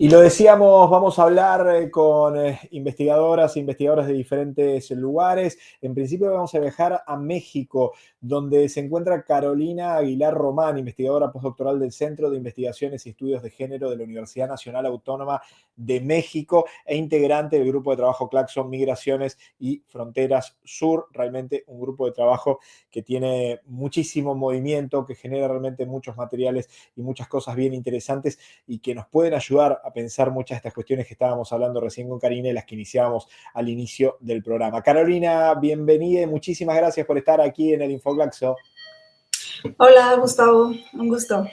Y lo decíamos, vamos a hablar con investigadoras e investigadores de diferentes lugares. En principio vamos a viajar a México, donde se encuentra Carolina Aguilar Román, investigadora postdoctoral del Centro de Investigaciones y Estudios de Género de la Universidad Nacional Autónoma de México e integrante del grupo de trabajo Claxon Migraciones y Fronteras Sur. Realmente un grupo de trabajo que tiene muchísimo movimiento, que genera realmente muchos materiales y muchas cosas bien interesantes y que nos pueden ayudar a pensar muchas de estas cuestiones que estábamos hablando recién con Karina y las que iniciábamos al inicio del programa. Carolina, bienvenida y muchísimas gracias por estar aquí en el Infoglaxo. Hola, Gustavo, un gusto.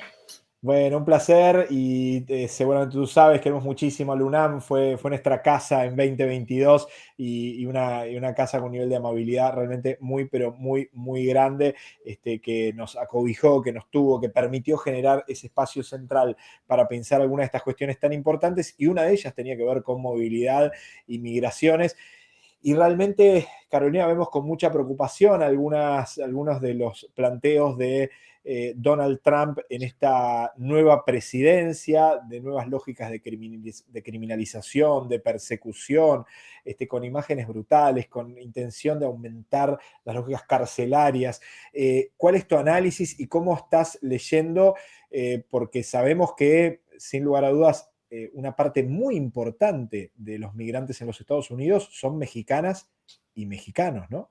Bueno, un placer y seguramente tú sabes, queremos muchísimo a UNAM, fue nuestra casa en 2022 y una casa con un nivel de amabilidad realmente muy, pero muy, muy grande, que nos acobijó, que nos tuvo, que permitió generar ese espacio central para pensar algunas de estas cuestiones tan importantes, y una de ellas tenía que ver con movilidad y migraciones. Y realmente, Carolina, vemos con mucha preocupación algunos de los planteos de Donald Trump en esta nueva presidencia, de nuevas lógicas de criminalización, de persecución, con imágenes brutales, con intención de aumentar las lógicas carcelarias. ¿Cuál es tu análisis y cómo estás leyendo? Porque sabemos que, sin lugar a dudas, una parte muy importante de los migrantes en los Estados Unidos son mexicanas y mexicanos, ¿no?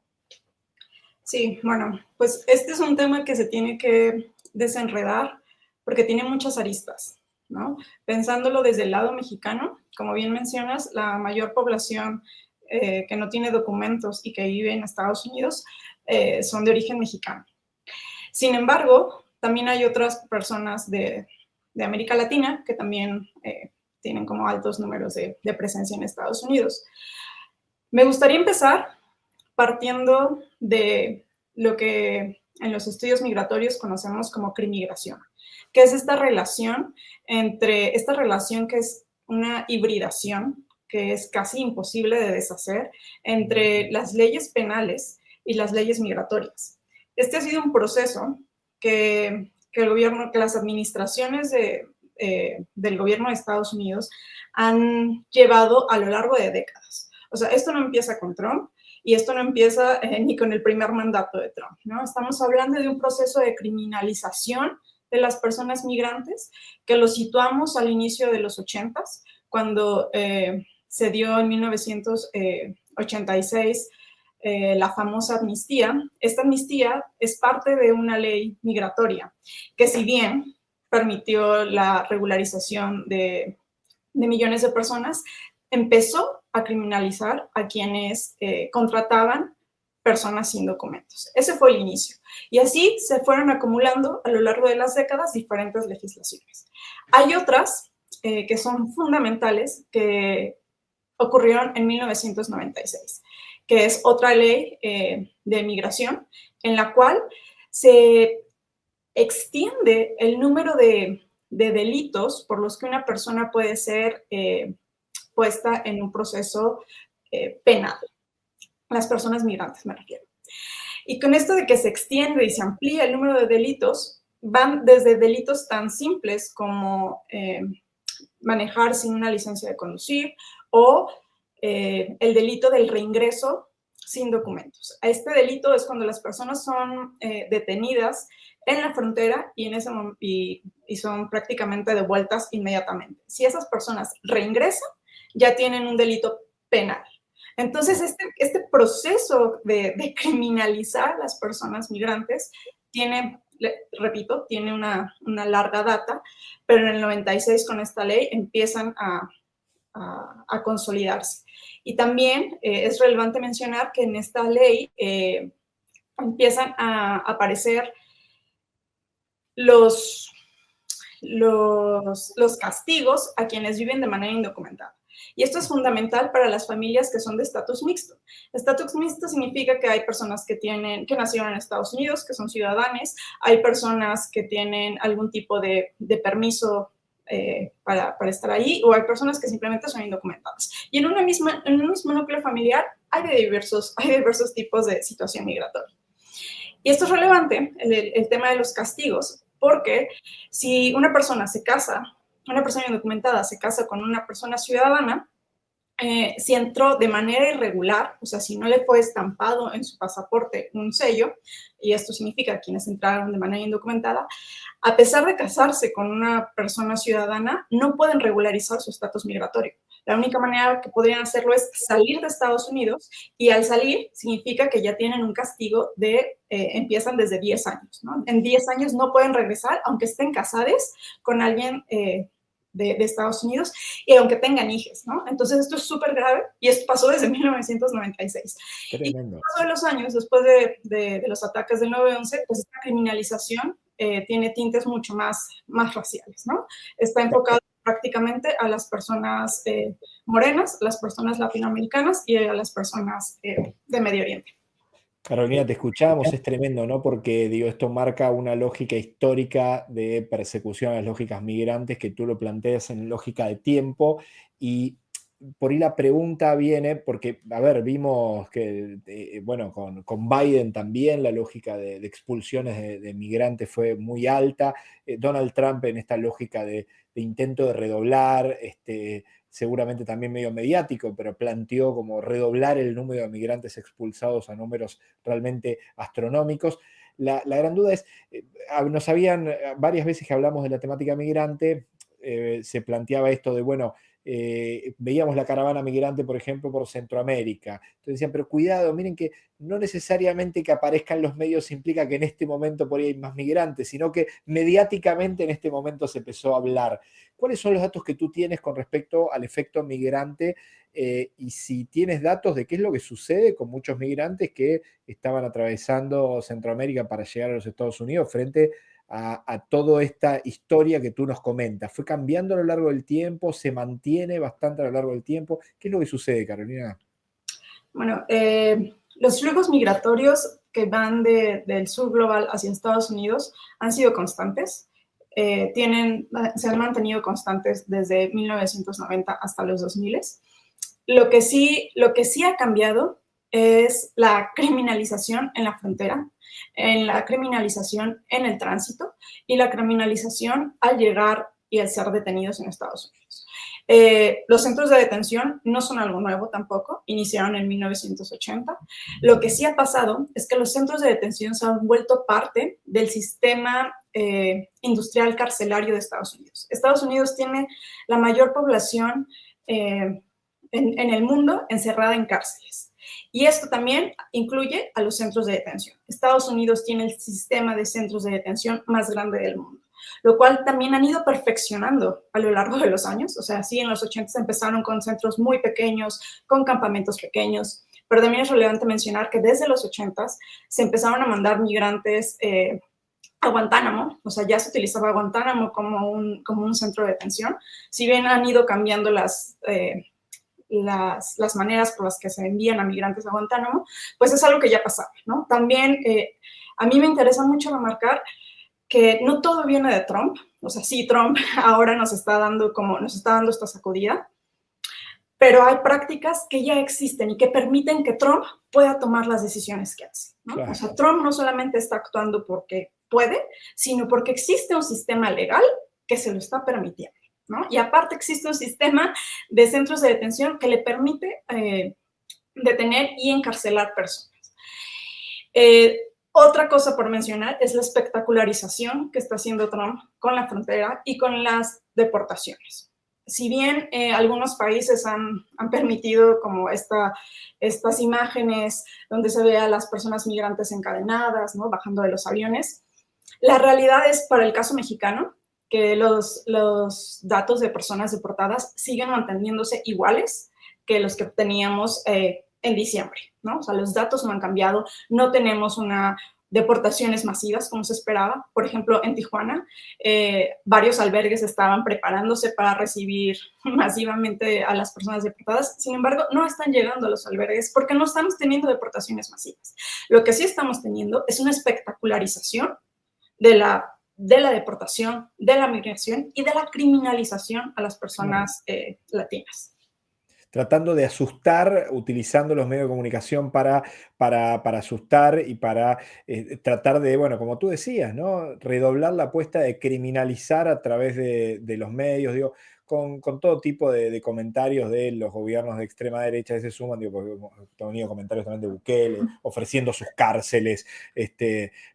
Sí, bueno, pues este es un tema que se tiene que desenredar porque tiene muchas aristas, ¿no? Pensándolo desde el lado mexicano, como bien mencionas, la mayor población que no tiene documentos y que vive en Estados Unidos son de origen mexicano. Sin embargo, también hay otras personas de América Latina que también tienen como altos números de presencia en Estados Unidos. Me gustaría empezar partiendo de lo que en los estudios migratorios conocemos como crimigración, que es esta relación que es una hibridación, que es casi imposible de deshacer, entre las leyes penales y las leyes migratorias. Este ha sido un proceso que las administraciones del gobierno de Estados Unidos han llevado a lo largo de décadas. O sea, esto no empieza con Trump, y esto no empieza ni con el primer mandato de Trump, ¿no? Estamos hablando de un proceso de criminalización de las personas migrantes que lo situamos al inicio de los 80s, cuando se dio en 1986 la famosa amnistía. Esta amnistía es parte de una ley migratoria que, si bien permitió la regularización de millones de personas, empezó a criminalizar a quienes contrataban personas sin documentos. Ese fue el inicio. Y así se fueron acumulando a lo largo de las décadas diferentes legislaciones. Hay otras que son fundamentales que ocurrieron en 1996, que es otra ley de migración en la cual se extiende el número de delitos por los que una persona puede ser puesta en un proceso penal. Las personas migrantes, me refiero. Y con esto de que se extiende y se amplía el número de delitos, van desde delitos tan simples como manejar sin una licencia de conducir o el delito del reingreso sin documentos. Este delito es cuando las personas son detenidas en la frontera y son prácticamente devueltas inmediatamente. Si esas personas reingresan, ya tienen un delito penal. Entonces, este proceso de criminalizar a las personas migrantes tiene, repito, tiene una larga data, pero en el 96 con esta ley empiezan a consolidarse. Y también es relevante mencionar que en esta ley empiezan a aparecer los castigos a quienes viven de manera indocumentada. Y esto es fundamental para las familias que son de estatus mixto. Estatus mixto significa que hay personas que nacieron en Estados Unidos, que son ciudadanos, hay personas que tienen algún tipo de permiso para estar ahí, o hay personas que simplemente son indocumentadas. Y en un mismo núcleo familiar hay diversos tipos de situación migratoria. Y esto es relevante, el tema de los castigos, porque si una persona se casa una persona indocumentada se casa con una persona ciudadana, si entró de manera irregular, o sea, si no le fue estampado en su pasaporte un sello, y esto significa quienes entraron de manera indocumentada, a pesar de casarse con una persona ciudadana, no pueden regularizar su estatus migratorio. La única manera que podrían hacerlo es salir de Estados Unidos, y al salir significa que ya tienen un castigo de, empiezan desde 10 años, ¿no? En 10 años no pueden regresar, aunque estén casados con alguien de Estados Unidos y aunque tengan hijos, ¿no? Entonces esto es súper grave y esto pasó desde 1996. Tremendo. Y paso de los años, después de los ataques del 9/11, pues esta criminalización tiene tintes mucho más raciales, ¿no? Está enfocado prácticamente a las personas morenas, las personas latinoamericanas y a las personas de Medio Oriente. Carolina, te escuchábamos, es tremendo, ¿no? Porque, digo, esto marca una lógica histórica de persecución a las lógicas migrantes que tú lo planteas en lógica de tiempo. Y por ahí la pregunta viene, porque, a ver, vimos que, bueno, con Biden también la lógica de expulsiones de migrantes fue muy alta. Donald Trump en esta lógica de intento de redoblar, seguramente también medio mediático, pero planteó como redoblar el número de migrantes expulsados a números realmente astronómicos. La gran duda es, nos habían, varias veces que hablamos de la temática migrante, se planteaba esto de, bueno, veíamos la caravana migrante, por ejemplo, por Centroamérica. Entonces decían, pero cuidado, miren que no necesariamente que aparezcan los medios implica que en este momento por ahí hay más migrantes, sino que mediáticamente en este momento se empezó a hablar. ¿Cuáles son los datos que tú tienes con respecto al efecto migrante? Y si tienes datos de qué es lo que sucede con muchos migrantes que estaban atravesando Centroamérica para llegar a los Estados Unidos frente a toda esta historia que tú nos comentas. ¿Fue cambiando a lo largo del tiempo? ¿Se mantiene bastante a lo largo del tiempo? ¿Qué es lo que sucede, Carolina? Bueno, los flujos migratorios que van del sur global hacia Estados Unidos han sido constantes. Se han mantenido constantes desde 1990 hasta los 2000. Lo que sí ha cambiado es la criminalización en la frontera, en la criminalización en el tránsito y la criminalización al llegar y al ser detenidos en Estados Unidos. Los centros de detención no son algo nuevo tampoco, iniciaron en 1980. Lo que sí ha pasado es que los centros de detención se han vuelto parte del sistema industrial carcelario de Estados Unidos. Estados Unidos tiene la mayor población en el mundo encerrada en cárceles. Y esto también incluye a los centros de detención. Estados Unidos tiene el sistema de centros de detención más grande del mundo, lo cual también han ido perfeccionando a lo largo de los años. O sea, sí, en los 80 empezaron con centros muy pequeños, con campamentos pequeños, pero también es relevante mencionar que desde los 80 se empezaron a mandar migrantes a Guantánamo, o sea, ya se utilizaba Guantánamo como un centro de detención. Si bien han ido cambiando las maneras por las que se envían a migrantes a Guantánamo, pues es algo que ya pasaba, ¿no? También a mí me interesa mucho remarcar que no todo viene de Trump. O sea, sí, Trump ahora nos está dando esta sacudida, pero hay prácticas que ya existen y que permiten que Trump pueda tomar las decisiones que hace, ¿no? Claro. O sea, Trump no solamente está actuando porque puede, sino porque existe un sistema legal que se lo está permitiendo, ¿no? Y aparte existe un sistema de centros de detención que le permite detener y encarcelar personas. Otra cosa por mencionar es la espectacularización que está haciendo Trump con la frontera y con las deportaciones. Si bien algunos países han permitido como estas imágenes donde se ve a las personas migrantes encadenadas, ¿no?, bajando de los aviones, la realidad es, para el caso mexicano, que los datos de personas deportadas siguen manteniéndose iguales que los que teníamos en diciembre, ¿no? O sea, los datos no han cambiado, no tenemos deportaciones masivas como se esperaba. Por ejemplo, en Tijuana, varios albergues estaban preparándose para recibir masivamente a las personas deportadas. Sin embargo, no están llegando a los albergues porque no estamos teniendo deportaciones masivas. Lo que sí estamos teniendo es una espectacularización de la deportación, de la migración y de la criminalización a las personas latinas. tratando de asustar, utilizando los medios de comunicación para asustar y para tratar de, bueno, como tú decías, ¿no? Redoblar la apuesta de criminalizar a través de los medios, digo, con todo tipo de comentarios de los gobiernos de extrema derecha que se suman, digo, porque hemos tenido comentarios también de Bukele, ofreciendo sus cárceles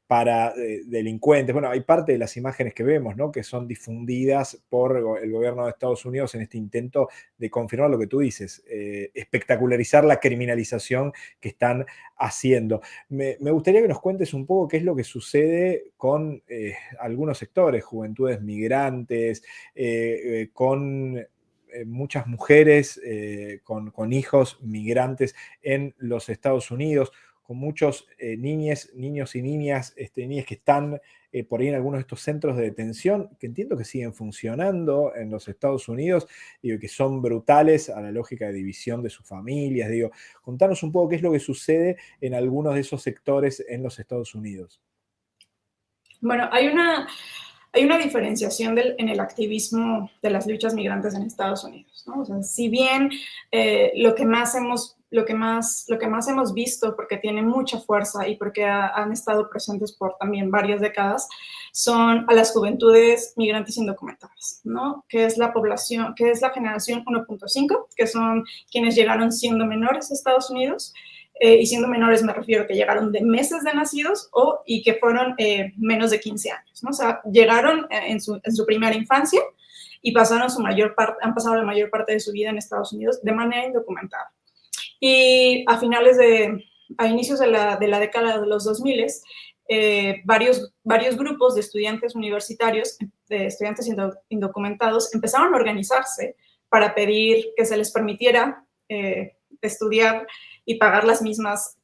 para delincuentes. Bueno, hay parte de las imágenes que vemos, ¿no? Que son difundidas por el gobierno de Estados Unidos en este intento de confirmar lo que tú dices, espectacularizar la criminalización que están haciendo. Me gustaría que nos cuentes un poco qué es lo que sucede con algunos sectores, juventudes migrantes, con muchas mujeres con hijos migrantes en los Estados Unidos, con muchos niños y niñas que están por ahí en algunos de estos centros de detención, que entiendo que siguen funcionando en los Estados Unidos, digo, que son brutales a la lógica de división de sus familias. Digo, contanos un poco qué es lo que sucede en algunos de esos sectores en los Estados Unidos. Bueno, hay una diferenciación en el activismo de las luchas migrantes en Estados Unidos, ¿no? O sea, si bien lo que más hemos visto, porque tiene mucha fuerza y porque han estado presentes por también varias décadas, son a las juventudes migrantes indocumentadas, ¿no? Que es la población, que es la generación 1.5, que son quienes llegaron siendo menores a Estados Unidos. Y siendo menores me refiero a que llegaron de meses de nacidos y que fueron menos de 15 años, ¿no? O sea, llegaron en su primera infancia y han pasado la mayor parte de su vida en Estados Unidos de manera indocumentada. Y a inicios de la década de los 2000, varios grupos de estudiantes universitarios, de estudiantes indocumentados, empezaron a organizarse para pedir que se les permitiera estudiar y pagar las mismas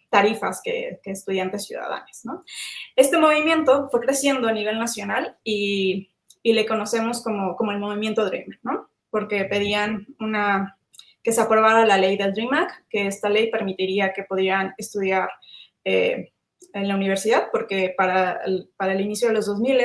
tarifas que estudiantes ciudadanos, ¿no? Este movimiento fue creciendo a nivel nacional y le conocemos como el movimiento Dreamer, ¿no? Porque pedían que se aprobara la ley del Dream Act, que esta ley permitiría que pudieran estudiar en la universidad, porque para el inicio de los 2000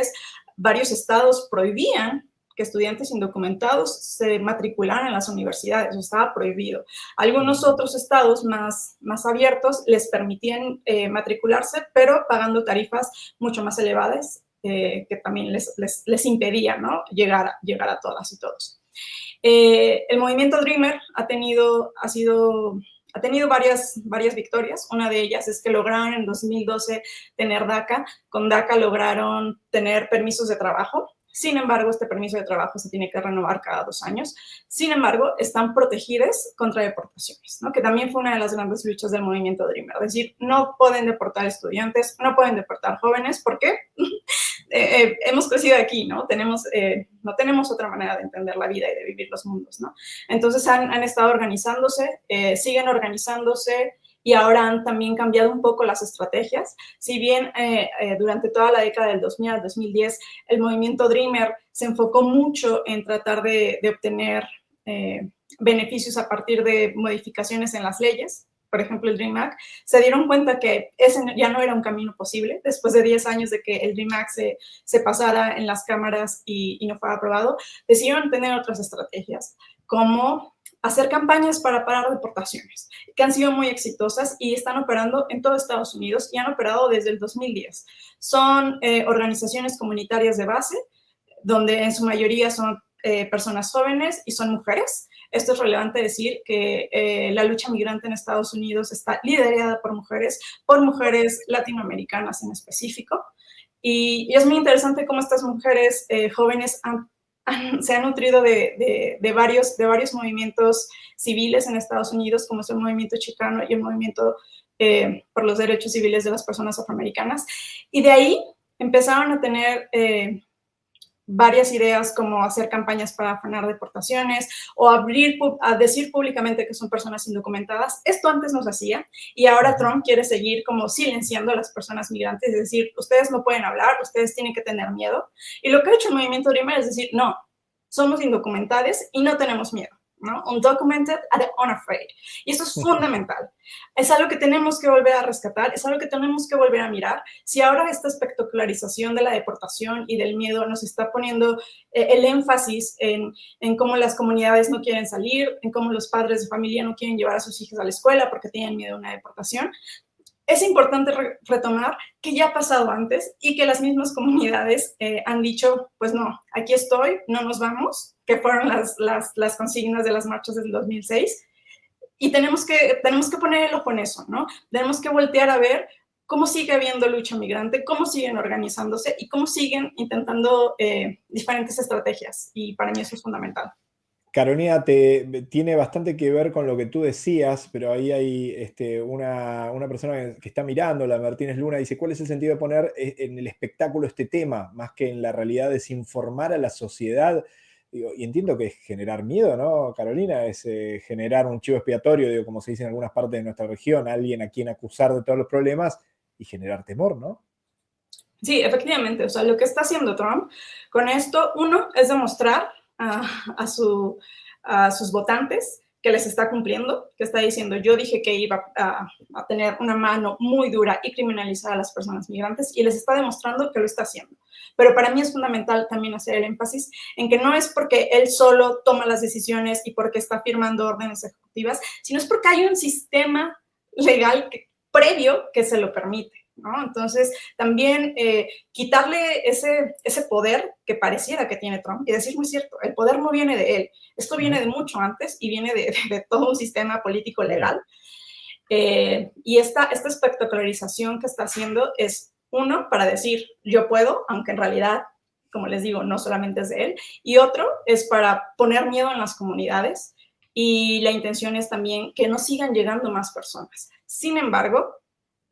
varios estados prohibían que estudiantes indocumentados se matricularan en las universidades, eso estaba prohibido. Algunos otros estados más abiertos les permitían matricularse, pero pagando tarifas mucho más elevadas, que también les impedían, ¿no? llegar a todas y todos. El movimiento Dreamer ha tenido varias victorias. Una de ellas es que lograron en 2012 tener DACA. Con DACA lograron tener permisos de trabajo. Sin embargo, este permiso de trabajo se tiene que renovar cada 2 años. Sin embargo, están protegidas contra deportaciones, ¿no? Que también fue una de las grandes luchas del movimiento Dreamer. Es decir, no pueden deportar estudiantes, no pueden deportar jóvenes. ¿Por qué? Hemos crecido aquí, ¿no? No tenemos otra manera de entender la vida y de vivir los mundos, ¿no? Entonces han estado organizándose, siguen organizándose, y ahora han también cambiado un poco las estrategias. Si bien durante toda la década del 2000 al 2010 el movimiento Dreamer se enfocó mucho en tratar de obtener beneficios a partir de modificaciones en las leyes, por ejemplo el Dream Act, se dieron cuenta que ese ya no era un camino posible. Después de 10 años de que el Dream Act se pasara en las cámaras y no fuera aprobado, decidieron tener otras estrategias, como hacer campañas para parar deportaciones, que han sido muy exitosas y están operando en todo Estados Unidos y han operado desde el 2010. Son organizaciones comunitarias de base, donde en su mayoría son personas jóvenes y son mujeres. Esto es relevante decir que la lucha migrante en Estados Unidos está liderada por mujeres latinoamericanas en específico. Y es muy interesante cómo estas mujeres jóvenes se han nutrido de varios movimientos civiles en Estados Unidos, como es el movimiento chicano y el movimiento por los derechos civiles de las personas afroamericanas. Y de ahí empezaron a tener varias ideas, como hacer campañas para frenar deportaciones o a decir públicamente que son personas indocumentadas. Esto antes no se hacía, y ahora Trump quiere seguir como silenciando a las personas migrantes, es decir, ustedes no pueden hablar, ustedes tienen que tener miedo. Y lo que ha hecho el movimiento Dreamer es decir, no, somos indocumentados y no tenemos miedo. ¿no? Undocumented and unafraid. Y eso es fundamental. Es algo que tenemos que volver a rescatar, es algo que tenemos que volver a mirar. Si ahora esta espectacularización de la deportación y del miedo nos está poniendo el énfasis en cómo las comunidades no quieren salir, en cómo los padres de familia no quieren llevar a sus hijos a la escuela porque tienen miedo a una deportación, es importante retomar que ya ha pasado antes y que las mismas comunidades han dicho, pues no, aquí estoy, no nos vamos, que fueron las consignas de las marchas del 2006. Y tenemos que poner el ojo en eso, ¿no? Tenemos que voltear a ver cómo sigue habiendo lucha migrante, cómo siguen organizándose y cómo siguen intentando diferentes estrategias. Y para mí eso es fundamental. Carolina, tiene bastante que ver con lo que tú decías, pero ahí hay una persona que está mirando, la Martínez Luna, dice, ¿cuál es el sentido de poner en el espectáculo este tema, más que en la realidad desinformar a la sociedad? Digo, y entiendo que es generar miedo, ¿no, Carolina? Es generar un chivo expiatorio, digo, como se dice en algunas partes de nuestra región, alguien a quien acusar de todos los problemas y generar temor, ¿no? Sí, efectivamente. O sea, lo que está haciendo Trump con esto, uno, es demostrar a sus votantes que les está cumpliendo, que está diciendo, yo dije que iba a tener una mano muy dura y criminalizar a las personas migrantes, y les está demostrando que lo está haciendo. Pero para mí es fundamental también hacer el énfasis en que no es porque él solo toma las decisiones y porque está firmando órdenes ejecutivas, sino es porque hay un sistema legal previo que se lo permite, ¿no? Entonces, también quitarle ese poder que pareciera que tiene Trump y decir, muy cierto, el poder no viene de él, esto viene de mucho antes y viene de todo un sistema político legal. Y esta espectacularización que está haciendo es, uno, para decir, yo puedo, aunque en realidad, como les digo, no solamente es de él, y otro es para poner miedo en las comunidades, y la intención es también que no sigan llegando más personas. Sin embargo,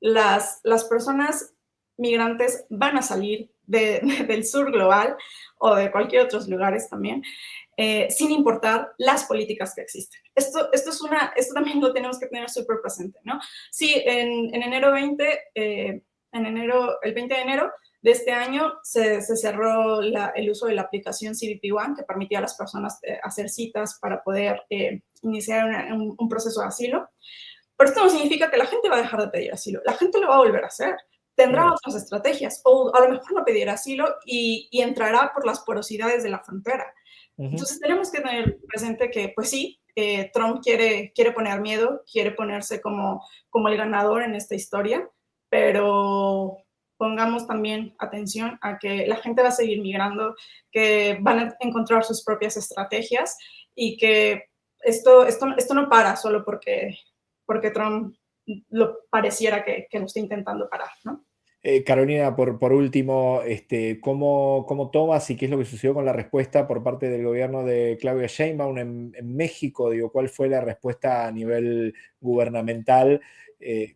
las personas migrantes van a salir del sur global o de cualquier otros lugares también, sin importar las políticas que existen. Esto también lo tenemos que tener súper presente, ¿no? Sí, en enero 20, el 20 de enero de este año se cerró el uso de la aplicación CBP One, que permitía a las personas hacer citas para poder iniciar un proceso de asilo. Pero esto no significa que la gente va a dejar de pedir asilo. La gente lo va a volver a hacer. Tendrá otras estrategias, o a lo mejor no pedirá asilo y entrará por las porosidades de la frontera. Entonces tenemos que tener presente que, pues sí, Trump quiere poner miedo, quiere ponerse como el ganador en esta historia, pero pongamos también atención a que la gente va a seguir migrando, que van a encontrar sus propias estrategias y que esto no para solo porque Trump lo pareciera que lo está intentando parar, ¿no? Carolina, por último, ¿cómo tomas y qué es lo que sucedió con la respuesta por parte del gobierno de Claudia Sheinbaum en México? Digo, ¿cuál fue la respuesta a nivel gubernamental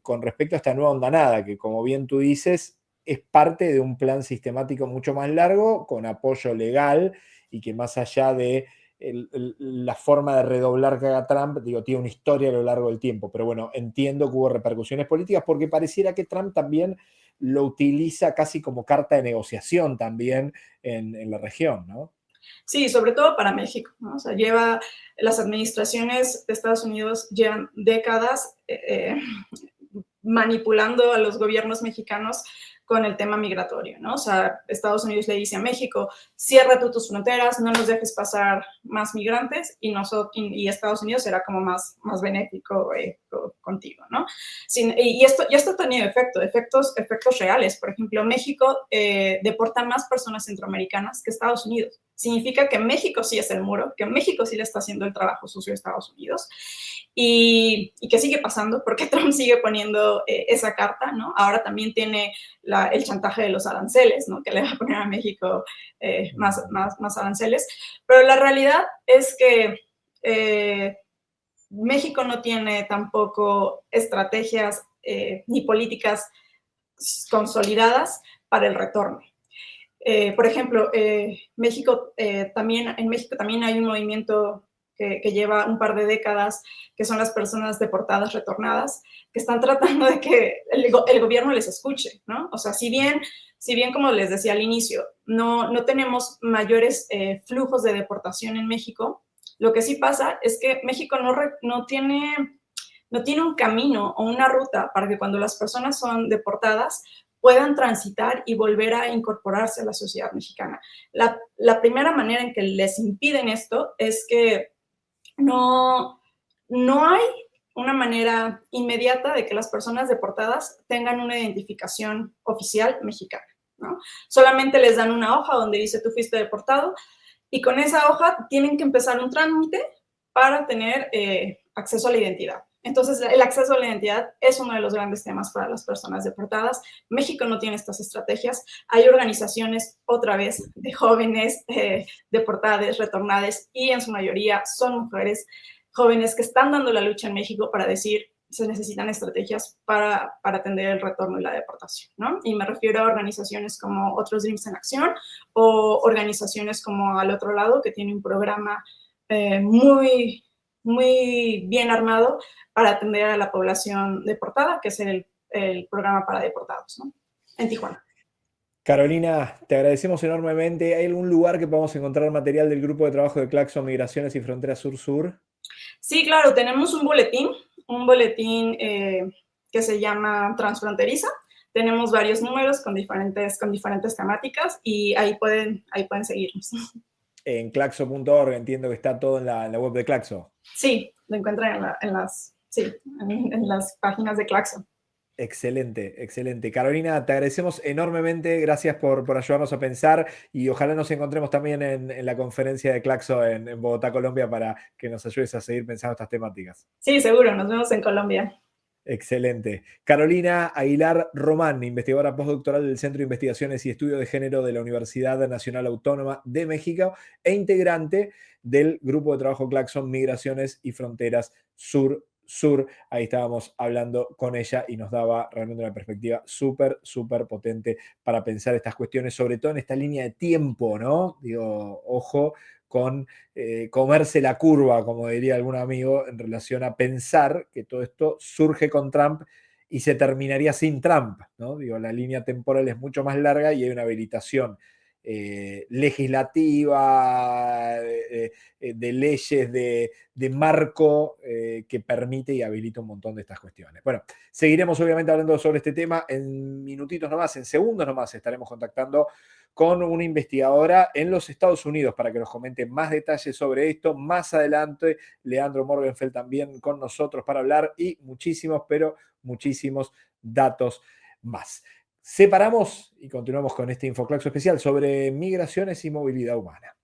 con respecto a esta nueva ondanada, que como bien tú dices, es parte de un plan sistemático mucho más largo, con apoyo legal y que más allá de la forma de redoblar que haga Trump, digo, tiene una historia a lo largo del tiempo, pero bueno, entiendo que hubo repercusiones políticas porque pareciera que Trump también lo utiliza casi como carta de negociación también en la región, ¿no? Sí, sobre todo para México, ¿no? O sea, las administraciones de Estados Unidos llevan décadas manipulando a los gobiernos mexicanos con el tema migratorio, ¿no? O sea, Estados Unidos le dice a México, cierra tú tus fronteras, no nos dejes pasar más migrantes, y Estados Unidos será como más benéfico contigo, ¿no? Y esto ha tenido efectos reales. Por ejemplo, México deporta más personas centroamericanas que Estados Unidos. Significa que México sí es el muro, que México sí le está haciendo el trabajo sucio a Estados Unidos, y que sigue pasando porque Trump sigue poniendo esa carta, ¿no? Ahora también tiene el chantaje de los aranceles, ¿no? Que le va a poner a México más aranceles. Pero la realidad es que México no tiene tampoco estrategias ni políticas consolidadas para el retorno. Por ejemplo, en México también hay un movimiento que lleva un par de décadas, que son las personas deportadas retornadas, que están tratando de que el gobierno les escuche, ¿no? O sea, si bien, como les decía al inicio, no tenemos mayores flujos de deportación en México, Lo que sí pasa es que México no tiene un camino o una ruta para que cuando las personas son deportadas puedan transitar y volver a incorporarse a la sociedad mexicana. La primera manera en que les impiden esto es que no hay una manera inmediata de que las personas deportadas tengan una identificación oficial mexicana, ¿no? Solamente les dan una hoja donde dice tú fuiste deportado y con esa hoja tienen que empezar un trámite para tener acceso a la identidad. Entonces, el acceso a la identidad es uno de los grandes temas para las personas deportadas. México no tiene estas estrategias. Hay organizaciones, otra vez, de jóvenes deportadas, retornadas, y en su mayoría son mujeres jóvenes que están dando la lucha en México para decir se necesitan estrategias para atender el retorno y la deportación, ¿no? Y me refiero a organizaciones como Otros Dreams en Acción o organizaciones como Al Otro Lado, que tiene un programa muy bien armado para atender a la población deportada, que es el programa para deportados, ¿no? En Tijuana. Carolina, te agradecemos enormemente. ¿Hay algún lugar que podamos encontrar material del grupo de trabajo de Claxon Migraciones y Fronteras Sur-Sur? Sí, claro, tenemos un boletín que se llama Transfronteriza. Tenemos varios números con diferentes temáticas y ahí pueden seguirnos. En claxo.org, entiendo que está todo en la web de Claxo. Sí, lo encuentran en las páginas de Claxo. Excelente, excelente. Carolina, te agradecemos enormemente. Gracias por ayudarnos a pensar y ojalá nos encontremos también en la conferencia de Claxo en Bogotá, Colombia, para que nos ayudes a seguir pensando estas temáticas. Sí, seguro. Nos vemos en Colombia. Excelente. Carolina Aguilar Román, investigadora postdoctoral del Centro de Investigaciones y Estudios de Género de la Universidad Nacional Autónoma de México e integrante del grupo de trabajo Claxon Migraciones y Fronteras Sur. Ahí estábamos hablando con ella y nos daba realmente una perspectiva súper potente para pensar estas cuestiones, sobre todo en esta línea de tiempo, ¿no? Digo, ojo con comerse la curva, como diría algún amigo, en relación a pensar que todo esto surge con Trump y se terminaría sin Trump, ¿no? Digo, la línea temporal es mucho más larga y hay una habilitación legislativa, de leyes, de marco que permite y habilita un montón de estas cuestiones. Bueno, seguiremos obviamente hablando sobre este tema en minutitos nomás, en segundos nomás estaremos contactando con una investigadora en los Estados Unidos para que nos comente más detalles sobre esto. Más adelante, Leandro Morgenfeld también con nosotros para hablar y muchísimos datos más. Separamos y continuamos con este Infoclaxo especial sobre migraciones y movilidad humana.